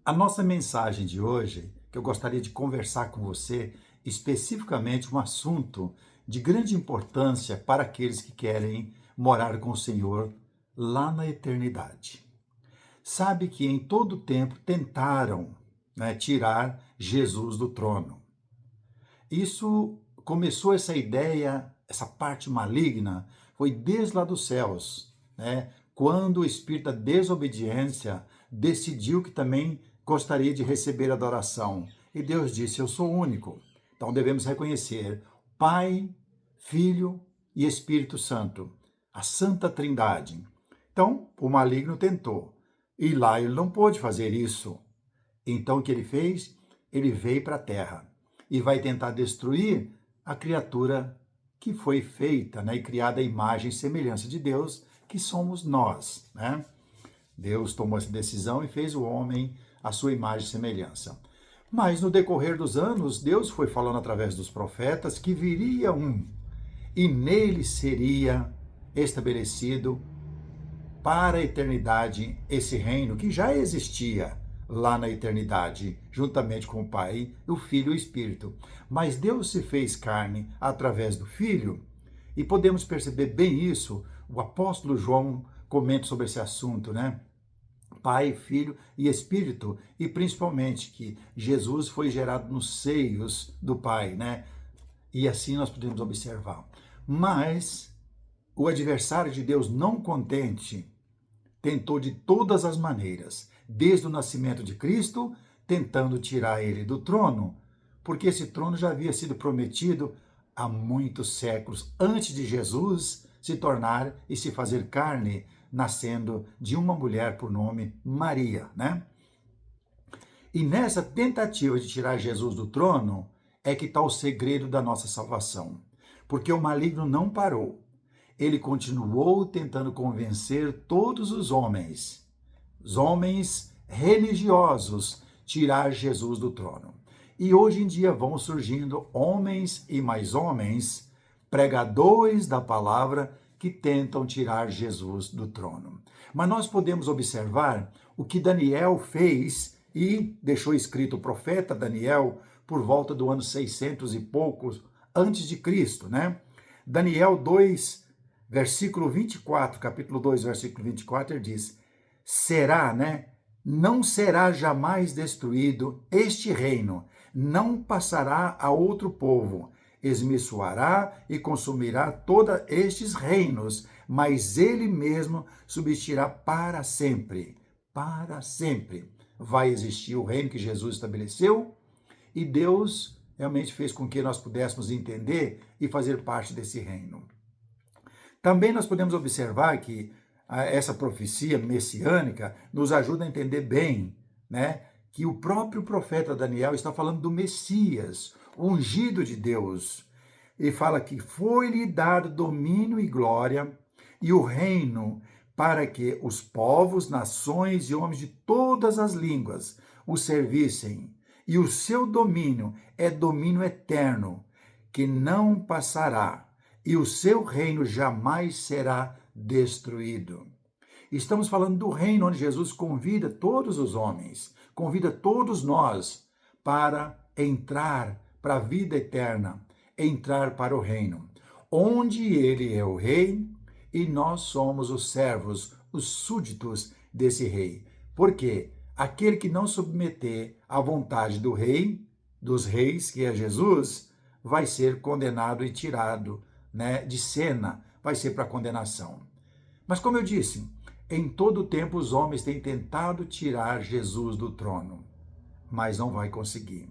A nossa mensagem de hoje, que eu gostaria de conversar com você, especificamente um assunto de grande importância para aqueles que querem morar com o Senhor lá na eternidade. Sabe que em todo tempo tentaram, tirar Jesus do trono. Isso começou essa ideia, essa parte maligna, foi desde lá dos céus, quando o espírito da desobediência decidiu que também gostaria de receber adoração. E Deus disse: Eu sou único. Então devemos reconhecer Pai, Filho e Espírito Santo, a Santa Trindade. Então o maligno tentou, e lá ele não pôde fazer isso. Então o que ele fez? Ele veio para a terra e vai tentar destruir a criatura que foi feita, e criada à imagem e semelhança de Deus, que somos nós, Deus tomou essa decisão e fez o homem à sua imagem e semelhança. Mas no decorrer dos anos, Deus foi falando através dos profetas que viria um e nele seria estabelecido para a eternidade esse reino que já existia lá na eternidade, juntamente com o Pai, o Filho e o Espírito. Mas Deus se fez carne através do Filho, e podemos perceber bem isso. O apóstolo João comenta sobre esse assunto, Pai, Filho e Espírito, e principalmente que Jesus foi gerado nos seios do Pai, E assim nós podemos observar. Mas o adversário de Deus, não contente, tentou de todas as maneiras, desde o nascimento de Cristo, tentando tirar ele do trono, porque esse trono já havia sido prometido há muitos séculos antes de Jesus se tornar e se fazer carne, nascendo de uma mulher por nome Maria, E nessa tentativa de tirar Jesus do trono é que está o segredo da nossa salvação, porque o maligno não parou. Ele continuou tentando convencer todos os homens religiosos, tirar Jesus do trono. E hoje em dia vão surgindo homens e mais homens, pregadores da palavra, que tentam tirar Jesus do trono. Mas nós podemos observar o que Daniel fez e deixou escrito o profeta Daniel por volta do ano 600 e poucos antes de Cristo, Daniel 2, versículo 24, capítulo 2, versículo 24, ele diz: será, Não será jamais destruído este reino, não passará a outro povo, esmiçoará e consumirá todos estes reinos, mas ele mesmo subsistirá para sempre. Para sempre. Vai existir o reino que Jesus estabeleceu, e Deus realmente fez com que nós pudéssemos entender e fazer parte desse reino. Também nós podemos observar que essa profecia messiânica nos ajuda a entender bem, que o próprio profeta Daniel está falando do Messias, ungido de Deus. Ele fala que foi-lhe dado domínio e glória e o reino para que os povos, nações e homens de todas as línguas o servissem. E o seu domínio é domínio eterno, que não passará, e o seu reino jamais será destruído. Estamos falando do reino onde Jesus convida todos os homens, convida todos nós para entrar para a vida eterna, entrar para o reino, onde ele é o rei e nós somos os servos, os súditos desse rei. Por quê? Aquele que não submeter à vontade do rei, dos reis, que é Jesus, vai ser condenado e tirado, de cena, vai ser para condenação. Mas como eu disse, em todo o tempo os homens têm tentado tirar Jesus do trono, mas não vai conseguir.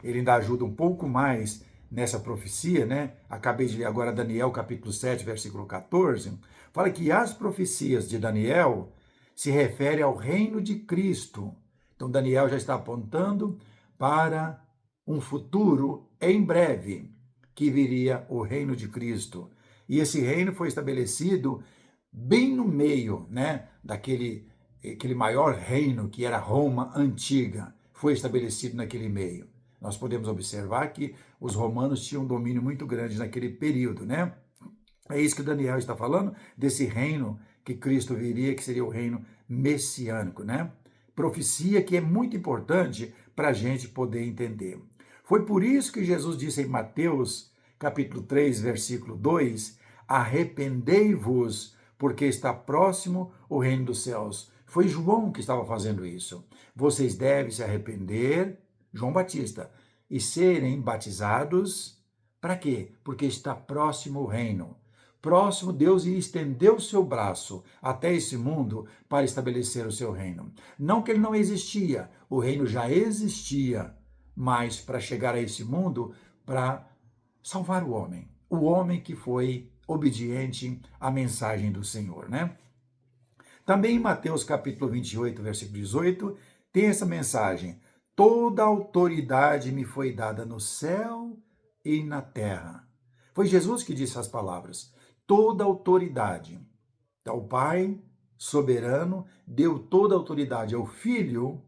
Ele ainda ajuda um pouco mais nessa profecia, Acabei de ler agora Daniel capítulo 7, versículo 14, fala que as profecias de Daniel se referem ao reino de Cristo. Então Daniel já está apontando para um futuro em breve, que viria o reino de Cristo. E esse reino foi estabelecido bem no meio, aquele maior reino que era Roma antiga, foi estabelecido naquele meio. Nós podemos observar que os romanos tinham um domínio muito grande naquele período, É isso que Daniel está falando, desse reino que Cristo viria, que seria o reino messiânico, Profecia que é muito importante para a gente poder entender. Foi por isso que Jesus disse em Mateus, capítulo 3, versículo 2, arrependei-vos, porque está próximo o reino dos céus. Foi João que estava fazendo isso. Vocês devem se arrepender, João Batista, e serem batizados. Para quê? Porque está próximo o reino. Próximo, Deus estendeu o seu braço até esse mundo para estabelecer o seu reino. Não que ele não existia, o reino já existia, mas para chegar a esse mundo, para salvar o homem que foi obediente à mensagem do Senhor, né? Também em Mateus capítulo 28, versículo 18, tem essa mensagem: toda autoridade me foi dada no céu e na terra. Foi Jesus que disse as palavras. Toda autoridade. Então, o Pai, soberano, deu toda a autoridade ao Filho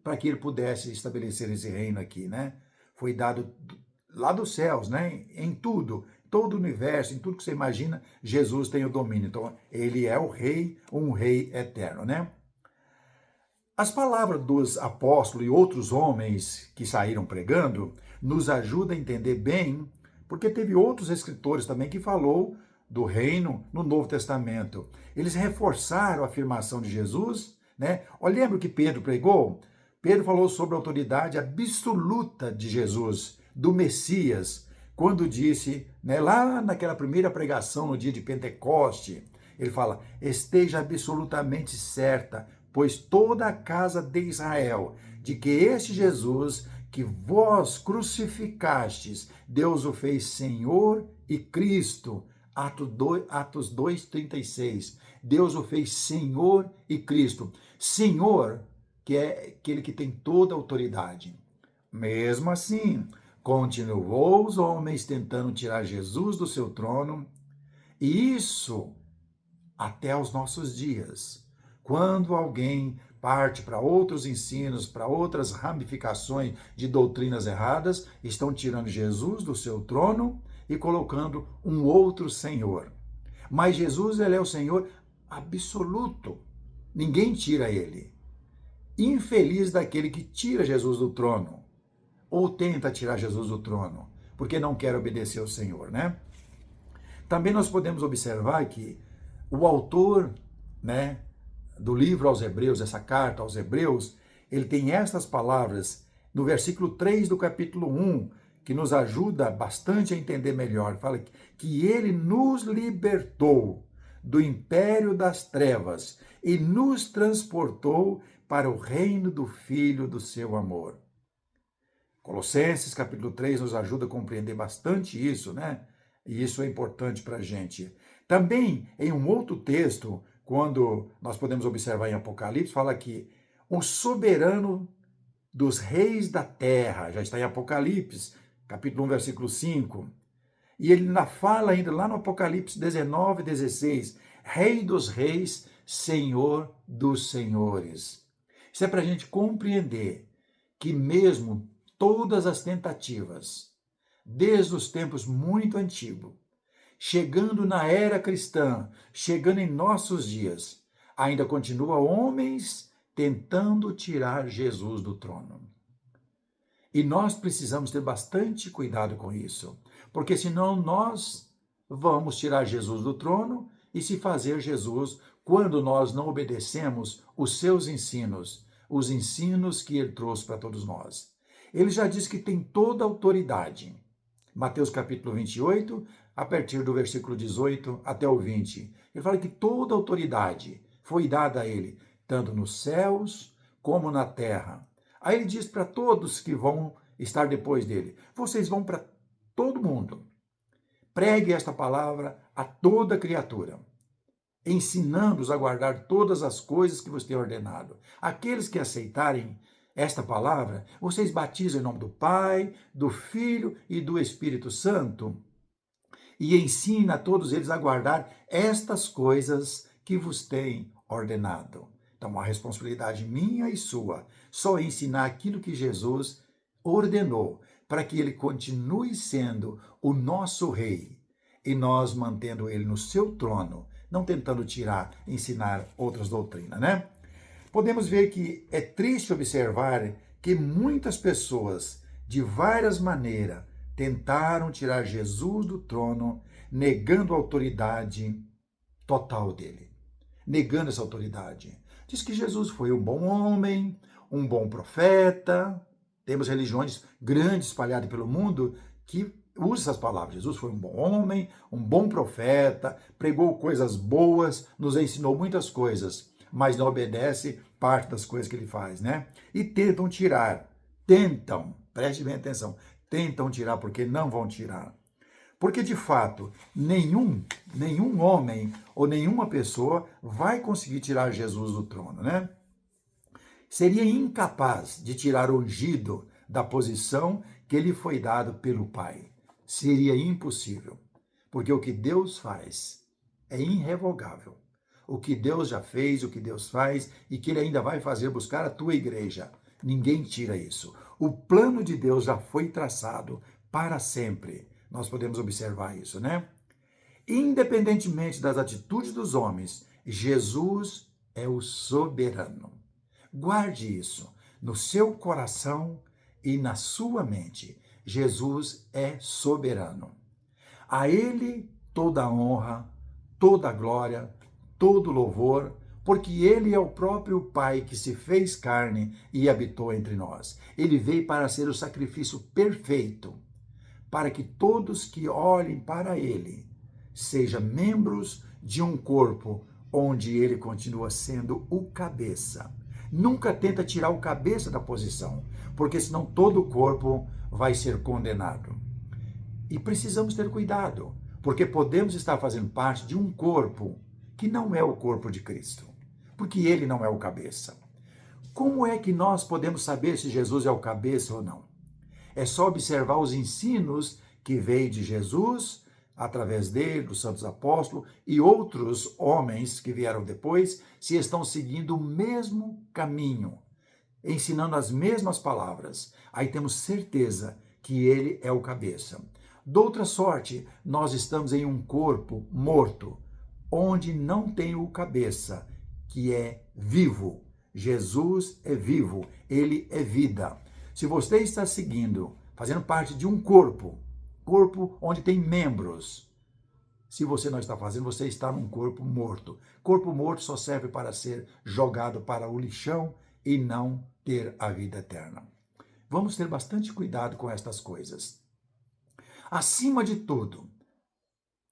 para que ele pudesse estabelecer esse reino aqui, né? Foi dado lá dos céus, né? Em tudo, todo o universo, em tudo que você imagina, Jesus tem o domínio. Então, ele é o rei, um rei eterno, né? As palavras dos apóstolos e outros homens que saíram pregando nos ajudam a entender bem, porque teve outros escritores também que falou do reino no Novo Testamento. Eles reforçaram a afirmação de Jesus, né? Olha, lembra o que Pedro pregou? Pedro falou sobre a autoridade absoluta de Jesus, do Messias, quando disse, né, lá naquela primeira pregação no dia de Pentecoste, ele fala: esteja absolutamente certa, pois toda a casa de Israel, de que este Jesus que vós crucificastes, Deus o fez Senhor e Cristo. Atos 2:36. Deus o fez Senhor e Cristo. Senhor, que é aquele que tem toda a autoridade. Mesmo assim, continuou os homens tentando tirar Jesus do seu trono, e isso até os nossos dias. Quando alguém parte para outros ensinos, para outras ramificações de doutrinas erradas, estão tirando Jesus do seu trono e colocando um outro Senhor. Mas Jesus, ele é o Senhor absoluto. Ninguém tira ele. Infeliz daquele que tira Jesus do trono, ou tenta tirar Jesus do trono, porque não quer obedecer ao Senhor, né? Também nós podemos observar que o autor, né, do livro aos Hebreus, essa carta aos Hebreus, ele tem estas palavras no versículo 3 do capítulo 1, que nos ajuda bastante a entender melhor. Fala que ele nos libertou do império das trevas e nos transportou para o reino do Filho do seu amor. Colossenses capítulo 3 nos ajuda a compreender bastante isso, né? E isso é importante para a gente. Também, em um outro texto, quando nós podemos observar em Apocalipse, fala que o soberano dos reis da terra, já está em Apocalipse, capítulo 1, versículo 5, e ele fala ainda lá no Apocalipse 19:16, Rei dos reis, Senhor dos senhores. Isso é para a gente compreender que mesmo todas as tentativas, desde os tempos muito antigos, chegando na era cristã, chegando em nossos dias, ainda continua homens tentando tirar Jesus do trono. E nós precisamos ter bastante cuidado com isso, porque senão nós vamos tirar Jesus do trono e se fazer Jesus quando nós não obedecemos os seus ensinos, os ensinos que ele trouxe para todos nós. Ele já disse que tem toda a autoridade. Mateus capítulo 28, a partir do versículo 18 até o 20. Ele fala que toda a autoridade foi dada a ele, tanto nos céus como na terra. Aí ele diz para todos que vão estar depois dele: vocês vão para todo mundo. Pregue esta palavra a toda criatura, ensinando-os a guardar todas as coisas que vos tenho ordenado. Aqueles que aceitarem esta palavra, vocês batizam em nome do Pai, do Filho e do Espírito Santo, e ensina a todos eles a guardar estas coisas que vos têm ordenado. Então, a responsabilidade minha e sua, só ensinar aquilo que Jesus ordenou, para que ele continue sendo o nosso rei, e nós mantendo ele no seu trono, não tentando tirar, ensinar outras doutrinas, né? podemos ver que é triste observar que muitas pessoas, de várias maneiras, tentaram tirar Jesus do trono, negando a autoridade total dele, negando essa autoridade. Diz que Jesus foi um bom homem, um bom profeta. Temos religiões grandes espalhadas pelo mundo que usam essas palavras. Jesus foi um bom homem, um bom profeta, pregou coisas boas, nos ensinou muitas coisas, mas não obedece parte das coisas que ele faz, né? E preste bem atenção, tentam tirar porque não vão tirar. Porque, de fato, nenhum homem ou nenhuma pessoa vai conseguir tirar Jesus do trono, né? Seria incapaz de tirar o ungido da posição que lhe foi dado pelo Pai. Seria impossível. Porque o que Deus faz é irrevogável. O que Deus já fez, o que Deus faz e que Ele ainda vai fazer buscar a tua igreja. Ninguém tira isso. O plano de Deus já foi traçado para sempre. Nós podemos observar isso, né? Independentemente das atitudes dos homens, Jesus é o soberano. Guarde isso no seu coração e na sua mente. Jesus é soberano. A Ele toda a honra, toda a glória, todo o louvor, porque Ele é o próprio Pai que se fez carne e habitou entre nós. Ele veio para ser o sacrifício perfeito, para que todos que olhem para Ele sejam membros de um corpo onde Ele continua sendo o cabeça. Nunca tenta tirar o cabeça da posição, porque senão todo o corpo vai ser condenado. E precisamos ter cuidado, porque podemos estar fazendo parte de um corpo que não é o corpo de Cristo, porque Ele não é o cabeça. Como é que nós podemos saber se Jesus é o cabeça ou não? É só observar os ensinos que veio de Jesus, através dele, dos santos apóstolos e outros homens que vieram depois, se estão seguindo o mesmo caminho, ensinando as mesmas palavras. Aí temos certeza que ele é o cabeça. Doutra sorte, nós estamos em um corpo morto, onde não tem o cabeça, que é vivo. Jesus é vivo, ele é vida. Se você está seguindo, fazendo parte de um corpo onde tem membros, se você não está fazendo, você está num corpo morto. Corpo morto só serve para ser jogado para o lixão e não ter a vida eterna. Vamos ter bastante cuidado com estas coisas. Acima de tudo,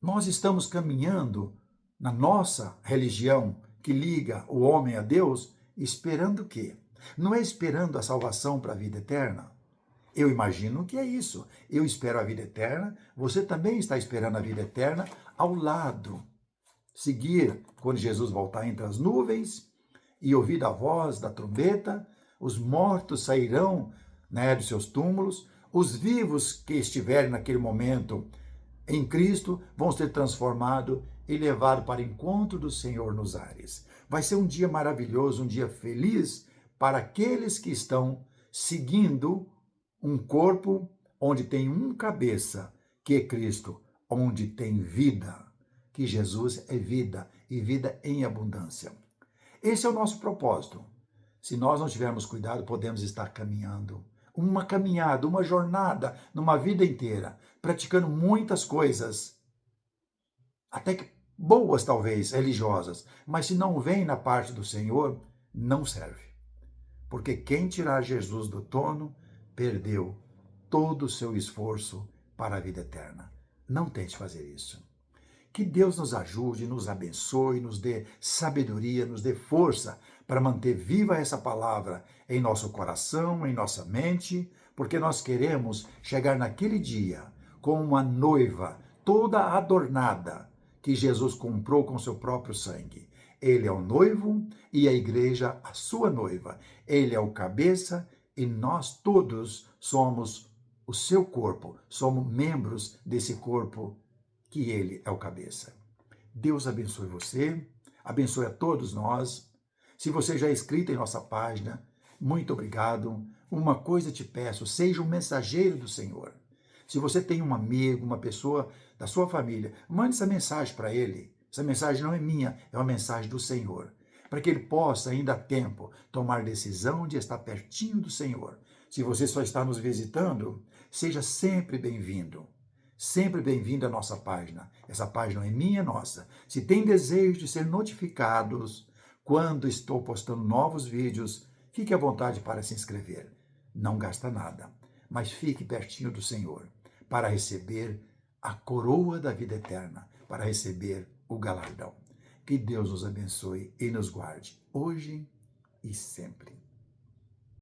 nós estamos caminhando na nossa religião que liga o homem a Deus, esperando o quê? Não é esperando a salvação para a vida eterna? Eu imagino que é isso. Eu espero a vida eterna, você também está esperando a vida eterna ao lado. Seguir quando Jesus voltar entre as nuvens e ouvir a voz da trombeta, os mortos sairão, dos seus túmulos, os vivos que estiverem naquele momento em Cristo vão ser transformados e levados para o encontro do Senhor nos ares. Vai ser um dia maravilhoso, um dia feliz para aqueles que estão seguindo um corpo onde tem um cabeça, que é Cristo, onde tem vida, que Jesus é vida e vida em abundância. Esse é o nosso propósito. Se nós não tivermos cuidado, podemos estar caminhando uma caminhada, uma jornada, numa vida inteira, praticando muitas coisas, até que boas talvez, religiosas, mas se não vem na parte do Senhor, não serve. Porque quem tirar Jesus do trono, perdeu todo o seu esforço para a vida eterna. Não tente fazer isso. Que Deus nos ajude, nos abençoe, nos dê sabedoria, nos dê força para manter viva essa palavra em nosso coração, em nossa mente, porque nós queremos chegar naquele dia como uma noiva toda adornada que Jesus comprou com seu próprio sangue. Ele é o noivo e a igreja a sua noiva. Ele é o cabeça e nós todos somos o seu corpo, somos membros desse corpo que ele é o cabeça. Deus abençoe você, abençoe a todos nós. Se você já é inscrito em nossa página, muito obrigado. Uma coisa te peço, seja um mensageiro do Senhor. Se você tem um amigo, uma pessoa da sua família, mande essa mensagem para ele. Essa mensagem não é minha, é uma mensagem do Senhor. para que ele possa, ainda a tempo, tomar decisão de estar pertinho do Senhor. Se você só está nos visitando, seja sempre bem-vindo. Sempre bem-vindo à nossa página. Essa página é minha, nossa. Se tem desejo de ser notificados quando estou postando novos vídeos, fique à vontade para se inscrever. Não gasta nada, mas fique pertinho do Senhor para receber a coroa da vida eterna, para receber o galardão. Que Deus nos abençoe e nos guarde, hoje e sempre.